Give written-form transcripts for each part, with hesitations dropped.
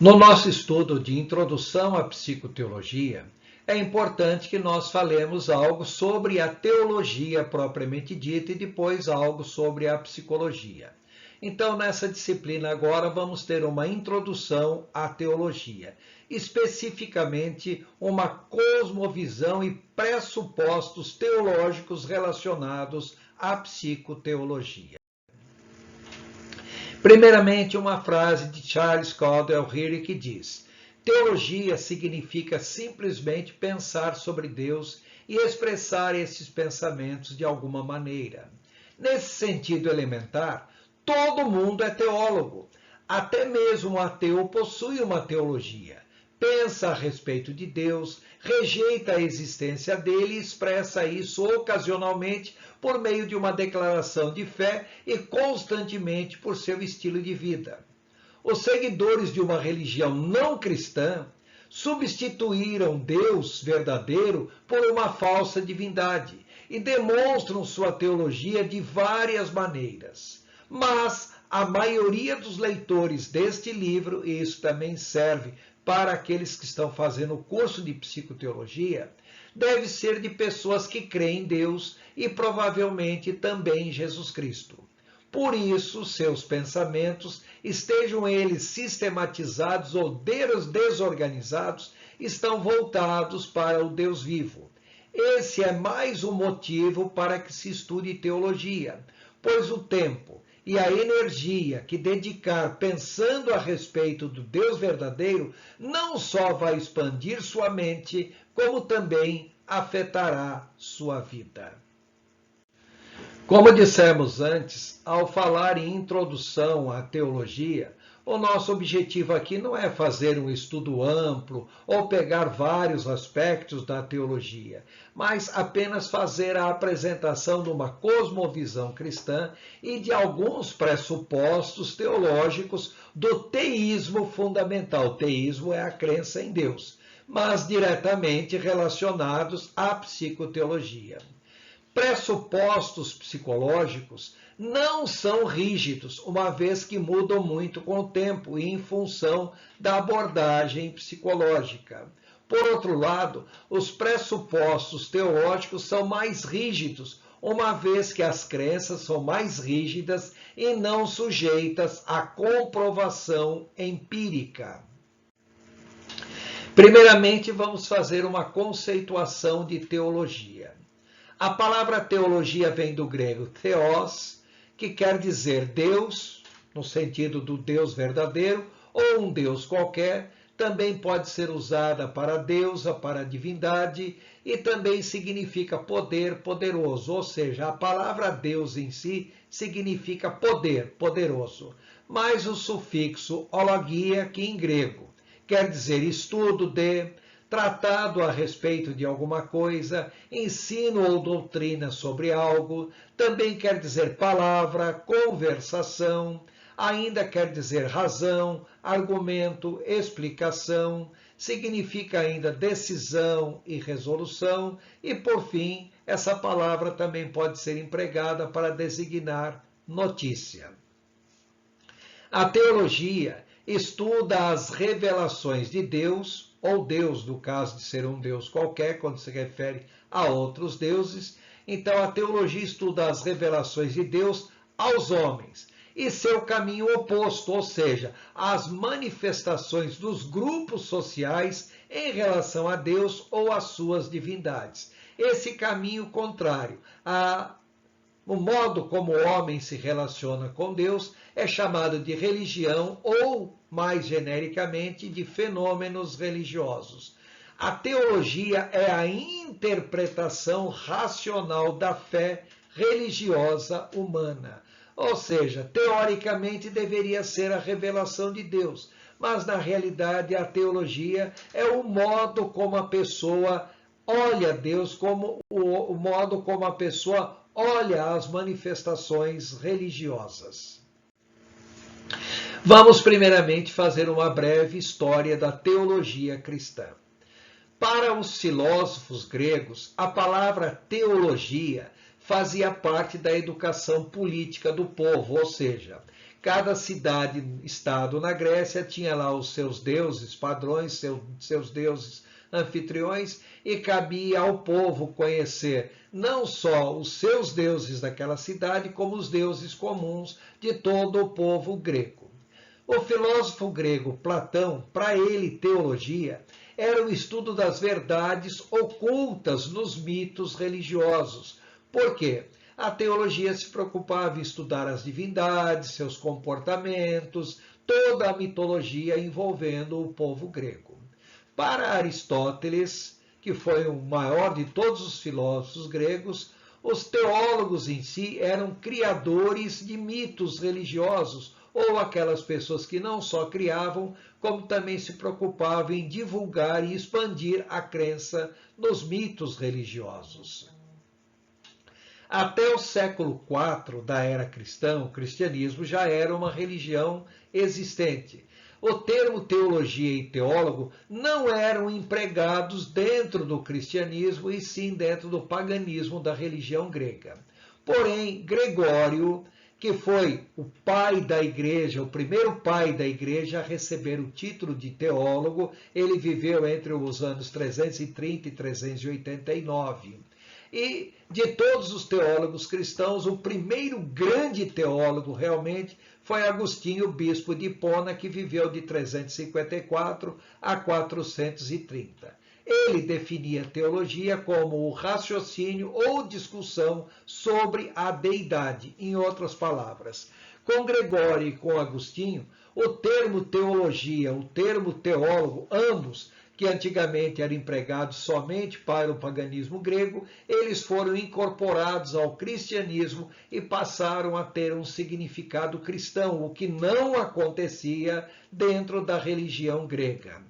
No nosso estudo de introdução à psicoteologia, é importante que nós falemos algo sobre a teologia propriamente dita e depois algo sobre a psicologia. Então, nessa disciplina agora, vamos ter uma introdução à teologia, especificamente uma cosmovisão e pressupostos teológicos relacionados à psicoteologia. Primeiramente, uma frase de Charles Caldwell Hiri que diz: teologia significa simplesmente pensar sobre Deus e expressar esses pensamentos de alguma maneira. Nesse sentido elementar, todo mundo é teólogo. Até mesmo um ateu possui uma teologia. Pensa a respeito de Deus, rejeita a existência dele e expressa isso ocasionalmente por meio de uma declaração de fé e constantemente por seu estilo de vida. Os seguidores de uma religião não cristã substituíram Deus verdadeiro por uma falsa divindade e demonstram sua teologia de várias maneiras. Mas a maioria dos leitores deste livro, e isso também serve para aqueles que estão fazendo o curso de psicoteologia, deve ser de pessoas que creem em Deus e provavelmente também em Jesus Cristo. Por isso, seus pensamentos, estejam eles sistematizados ou desorganizados, estão voltados para o Deus vivo. Esse é mais um motivo para que se estude teologia, pois o tempo e a energia que dedicar pensando a respeito do Deus verdadeiro não só vai expandir sua mente, como também afetará sua vida. Como dissemos antes, ao falar em introdução à teologia, o nosso objetivo aqui não é fazer um estudo amplo ou pegar vários aspectos da teologia, mas apenas fazer a apresentação de uma cosmovisão cristã e de alguns pressupostos teológicos do teísmo fundamental. Teísmo é a crença em Deus, mas diretamente relacionados à psicoteologia. Pressupostos psicológicos não são rígidos, uma vez que mudam muito com o tempo e em função da abordagem psicológica. Por outro lado, os pressupostos teológicos são mais rígidos, uma vez que as crenças são mais rígidas e não sujeitas à comprovação empírica. Primeiramente, vamos fazer uma conceituação de teologia. A palavra teologia vem do grego theos, que quer dizer Deus, no sentido do Deus verdadeiro, ou um Deus qualquer. Também pode ser usada para deusa, para divindade, e também significa poder, poderoso. Ou seja, a palavra Deus em si significa poder, poderoso. Mas o sufixo ologia, que em grego quer dizer estudo de, tratado a respeito de alguma coisa, ensino ou doutrina sobre algo, também quer dizer palavra, conversação, ainda quer dizer razão, argumento, explicação, significa ainda decisão e resolução, e por fim, essa palavra também pode ser empregada para designar notícia. A teologia estuda as revelações de Deus, ou Deus, no caso de ser um Deus qualquer, quando se refere a outros deuses. Então, a teologia estuda as revelações de Deus aos homens e seu caminho oposto, ou seja, as manifestações dos grupos sociais em relação a Deus ou às suas divindades. Esse caminho contrário o modo como o homem se relaciona com Deus é chamado de religião ou, mais genericamente, de fenômenos religiosos. A teologia é a interpretação racional da fé religiosa humana. Ou seja, teoricamente deveria ser a revelação de Deus, mas na realidade a teologia é o modo como a pessoa olha Deus, como o modo como a pessoa olha as manifestações religiosas. Vamos primeiramente fazer uma breve história da teologia cristã. Para os filósofos gregos, a palavra teologia fazia parte da educação política do povo, ou seja, Cada cidade-estado na Grécia tinha lá os seus deuses padrões, seus deuses anfitriões, e cabia ao povo conhecer não só os seus deuses daquela cidade, como os deuses comuns de todo o povo grego. O filósofo grego Platão, para ele, teologia era o estudo das verdades ocultas nos mitos religiosos. Por quê? A teologia se preocupava em estudar as divindades, seus comportamentos, toda a mitologia envolvendo o povo grego. Para Aristóteles, que foi o maior de todos os filósofos gregos, os teólogos em si eram criadores de mitos religiosos, ou aquelas pessoas que não só criavam, como também se preocupavam em divulgar e expandir a crença nos mitos religiosos. Até o século IV da era cristã, o cristianismo já era uma religião existente. O termo teologia e teólogo não eram empregados dentro do cristianismo e sim dentro do paganismo da religião grega. Porém, Gregório, que foi o pai da igreja, o primeiro pai da igreja a receber o título de teólogo, ele viveu entre os anos 330 e 389. E de todos os teólogos cristãos, o primeiro grande teólogo realmente foi Agostinho, bispo de Hipona, que viveu de 354 a 430. Ele definia teologia como o raciocínio ou discussão sobre a deidade, em outras palavras. Com Gregório e com Agostinho, o termo teologia, o termo teólogo, ambos, que antigamente eram empregados somente para o paganismo grego, eles foram incorporados ao cristianismo e passaram a ter um significado cristão, o que não acontecia dentro da religião grega.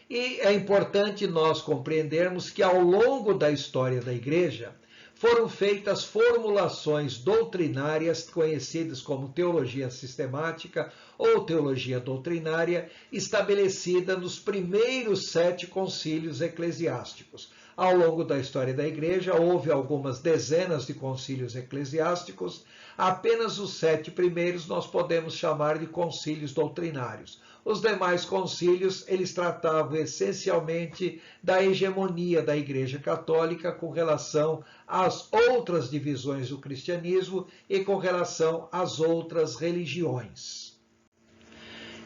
E é importante nós compreendermos que ao longo da história da Igreja foram feitas formulações doutrinárias conhecidas como teologia sistemática ou teologia doutrinária, estabelecida nos primeiros 7 concílios eclesiásticos. Ao longo da história da Igreja houve algumas dezenas de concílios eclesiásticos, apenas os 7 primeiros nós podemos chamar de concílios doutrinários. Os demais concílios, eles tratavam essencialmente da hegemonia da Igreja Católica com relação às outras divisões do cristianismo e com relação às outras religiões.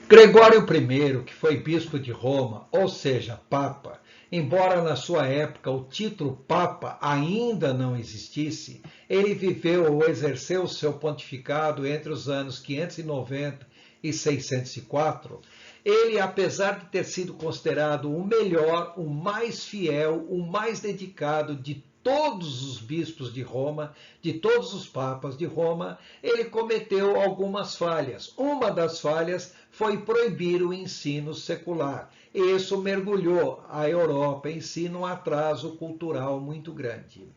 Gregório I, que foi bispo de Roma, ou seja, Papa, embora na sua época o título Papa ainda não existisse, ele viveu ou exerceu seu pontificado entre os anos 590 e 604, ele, apesar de ter sido considerado o melhor, o mais fiel, o mais dedicado de todos os bispos de Roma, de todos os papas de Roma, ele cometeu algumas falhas. Uma das falhas foi proibir o ensino secular. Isso mergulhou a Europa em si num atraso cultural muito grande.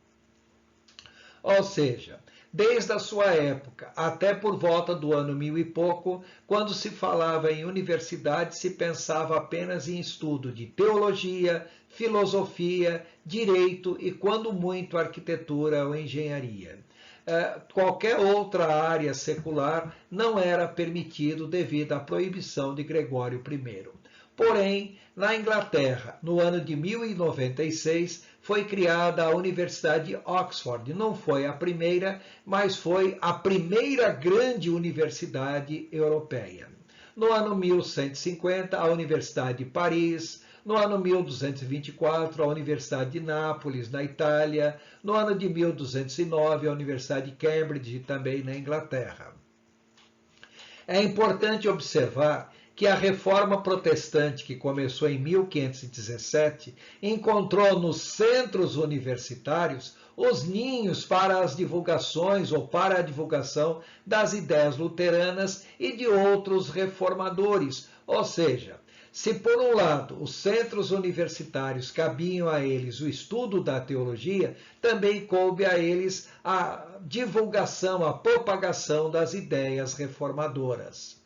Ou seja, desde a sua época até por volta do ano 1000 e pouco, quando se falava em universidade, se pensava apenas em estudo de teologia, filosofia, direito e, quando muito, arquitetura ou engenharia. Qualquer outra área secular não era permitido devido à proibição de Gregório I. Porém, na Inglaterra, no ano de 1096, foi criada a Universidade de Oxford. Não foi a primeira, mas foi a primeira grande universidade europeia. No ano 1150, a Universidade de Paris. No ano 1224, a Universidade de Nápoles, na Itália. No ano de 1209, a Universidade de Cambridge, também na Inglaterra. É importante observar que a reforma protestante, que começou em 1517, encontrou nos centros universitários os ninhos para as divulgações ou para a divulgação das ideias luteranas e de outros reformadores. Ou seja, se por um lado os centros universitários cabiam a eles o estudo da teologia, também coube a eles a divulgação, a propagação das ideias reformadoras.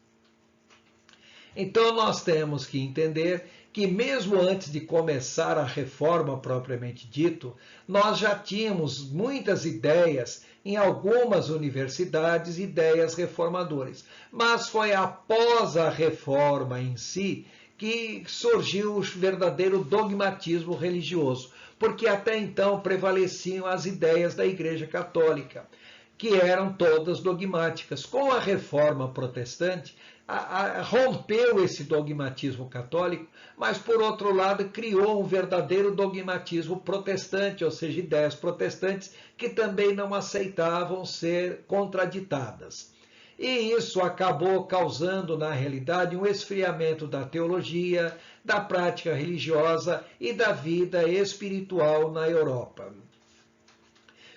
Então nós temos que entender que mesmo antes de começar a reforma propriamente dito, nós já tínhamos muitas ideias em algumas universidades ideias reformadoras. Mas foi após a reforma em si que surgiu o verdadeiro dogmatismo religioso, porque até então prevaleciam as ideias da Igreja Católica, que eram todas dogmáticas. Com a reforma protestante, rompeu esse dogmatismo católico, mas, por outro lado, criou um verdadeiro dogmatismo protestante, ou seja, ideias protestantes que também não aceitavam ser contraditadas. E isso acabou causando, na realidade, um esfriamento da teologia, da prática religiosa e da vida espiritual na Europa.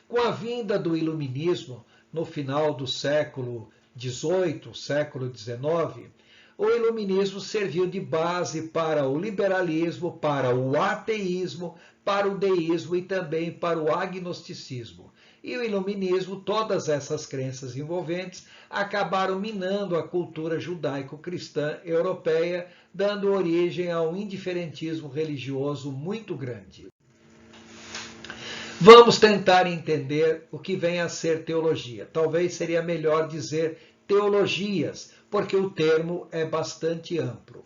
Com a vinda do Iluminismo, no final do século XVIII, século XIX, o Iluminismo serviu de base para o liberalismo, para o ateísmo, para o deísmo e também para o agnosticismo. E o Iluminismo, todas essas crenças envolventes, acabaram minando a cultura judaico-cristã europeia, dando origem a um indiferentismo religioso muito grande. Vamos tentar entender o que vem a ser teologia. Talvez seria melhor dizer teologias, porque o termo é bastante amplo.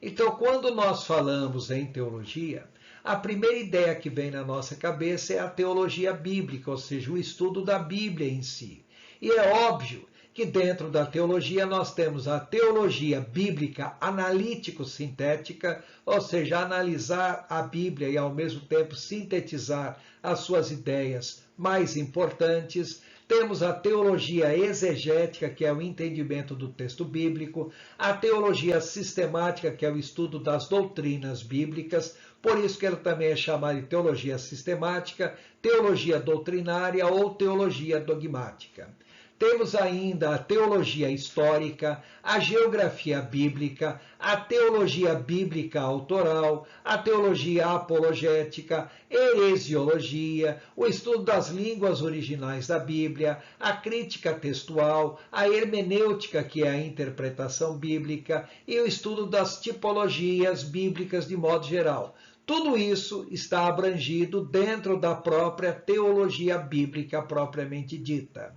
Então, quando nós falamos em teologia, a primeira ideia que vem na nossa cabeça é a teologia bíblica, ou seja, o estudo da Bíblia em si. E é óbvio que dentro da teologia nós temos a teologia bíblica analítico-sintética, ou seja, analisar a Bíblia e ao mesmo tempo sintetizar as suas ideias mais importantes. Temos a teologia exegética, que é o entendimento do texto bíblico, a teologia sistemática, que é o estudo das doutrinas bíblicas, por isso que ela também é chamada de teologia sistemática, teologia doutrinária ou teologia dogmática. Temos ainda a teologia histórica, a geografia bíblica, a teologia bíblica autoral, a teologia apologética, heresiologia, o estudo das línguas originais da Bíblia, a crítica textual, a hermenêutica, que é a interpretação bíblica, e o estudo das tipologias bíblicas de modo geral. Tudo isso está abrangido dentro da própria teologia bíblica propriamente dita.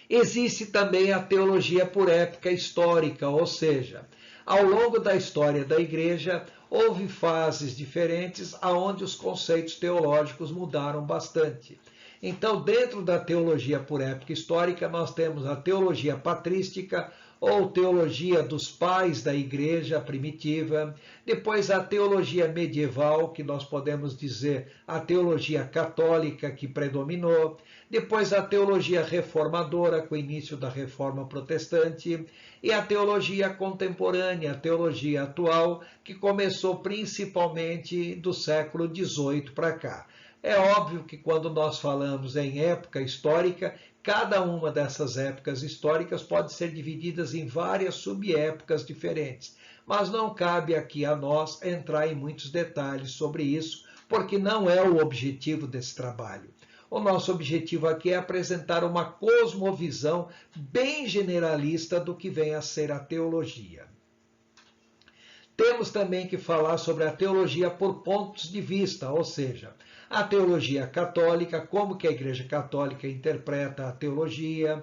Existe também a teologia por época histórica, ou seja, ao longo da história da Igreja, houve fases diferentes onde os conceitos teológicos mudaram bastante. Então, dentro da teologia por época histórica, nós temos a teologia patrística, ou teologia dos pais da igreja primitiva, depois a teologia medieval, que nós podemos dizer a teologia católica que predominou, depois a teologia reformadora, com o início da reforma protestante, e a teologia contemporânea, a teologia atual, que começou principalmente do século XVIII para cá. É óbvio que quando nós falamos em época histórica, cada uma dessas épocas históricas pode ser divididas em várias subépocas diferentes, mas não cabe aqui a nós entrar em muitos detalhes sobre isso, porque não é o objetivo desse trabalho. O nosso objetivo aqui é apresentar uma cosmovisão bem generalista do que vem a ser a teologia. Temos também que falar sobre a teologia por pontos de vista, ou seja, a teologia católica, como que a Igreja Católica interpreta a teologia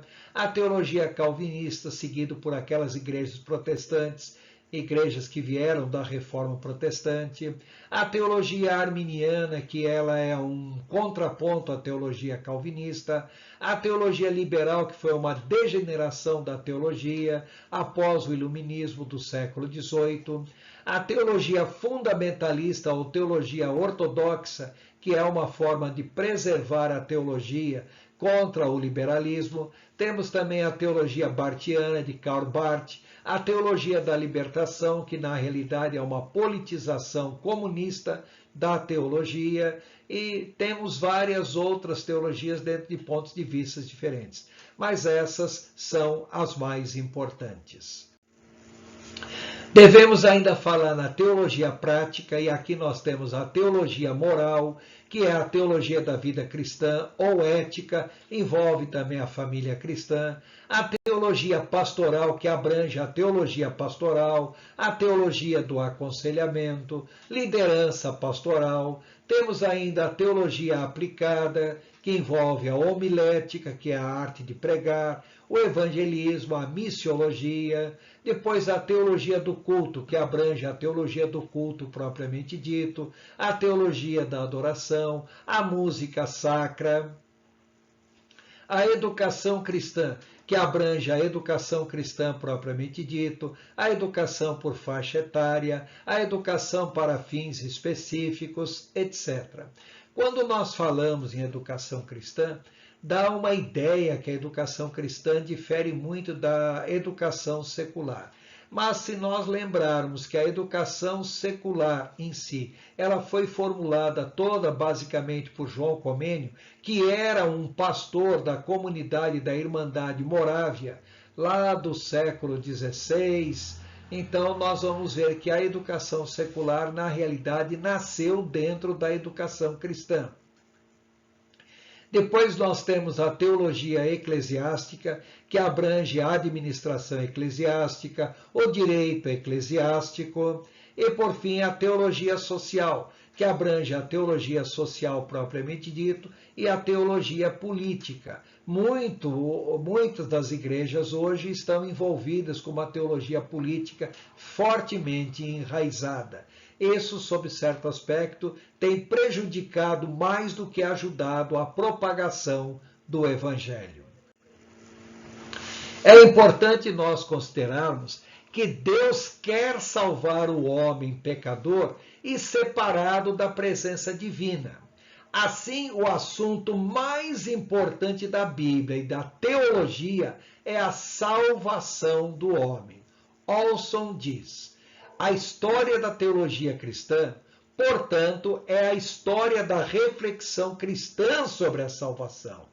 calvinista, seguido por aquelas igrejas protestantes, igrejas que vieram da Reforma Protestante, a teologia arminiana, que ela é um contraponto à teologia calvinista, a teologia liberal, que foi uma degeneração da teologia após o iluminismo do século XVIII, a teologia fundamentalista ou teologia ortodoxa, que é uma forma de preservar a teologia contra o liberalismo. Temos também a teologia barthiana, de Karl Barth, a teologia da libertação, que na realidade é uma politização comunista da teologia, e temos várias outras teologias dentro de pontos de vista diferentes. Mas essas são as mais importantes. Devemos ainda falar na teologia prática, e aqui nós temos a teologia moral, que é a teologia da vida cristã ou ética, envolve também a família cristã, a teologia pastoral, que abrange a teologia pastoral, a teologia do aconselhamento, liderança pastoral, temos ainda a teologia aplicada, que envolve a homilética, que é a arte de pregar, o evangelismo, a missiologia, depois a teologia do culto, que abrange a teologia do culto propriamente dito, a teologia da adoração, a música sacra, a educação cristã, que abrange a educação cristã propriamente dito, a educação por faixa etária, a educação para fins específicos, etc. Quando nós falamos em educação cristã, dá uma ideia que a educação cristã difere muito da educação secular. Mas se nós lembrarmos que a educação secular em si, ela foi formulada toda basicamente por João Comênio, que era um pastor da comunidade da Irmandade Morávia, lá do século XVI, então nós vamos ver que a educação secular, na realidade, nasceu dentro da educação cristã. Depois nós temos a teologia eclesiástica, que abrange a administração eclesiástica, o direito eclesiástico, e por fim a teologia social, que abrange a teologia social propriamente dito e a teologia política. Muitas das igrejas hoje estão envolvidas com uma teologia política fortemente enraizada. Isso, sob certo aspecto, tem prejudicado mais do que ajudado a propagação do Evangelho. É importante nós considerarmos que Deus quer salvar o homem pecador e separado da presença divina. Assim, o assunto mais importante da Bíblia e da teologia é a salvação do homem. Olson diz: a história da teologia cristã, portanto, é a história da reflexão cristã sobre a salvação.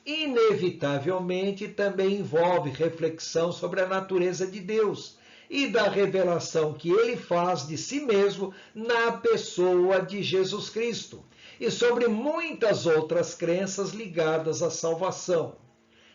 Inevitavelmente, também envolve reflexão sobre a natureza de Deus e da revelação que ele faz de si mesmo na pessoa de Jesus Cristo, e sobre muitas outras crenças ligadas à salvação.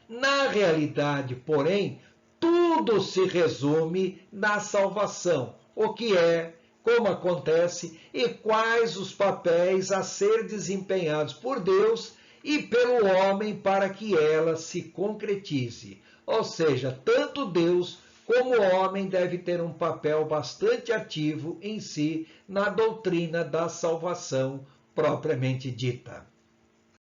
Na realidade, porém, tudo se resume na salvação, o que é, como acontece e quais os papéis a ser desempenhados por Deus e pelo homem para que ela se concretize. Ou seja, tanto Deus como o homem deve ter um papel bastante ativo em si na doutrina da salvação propriamente dita.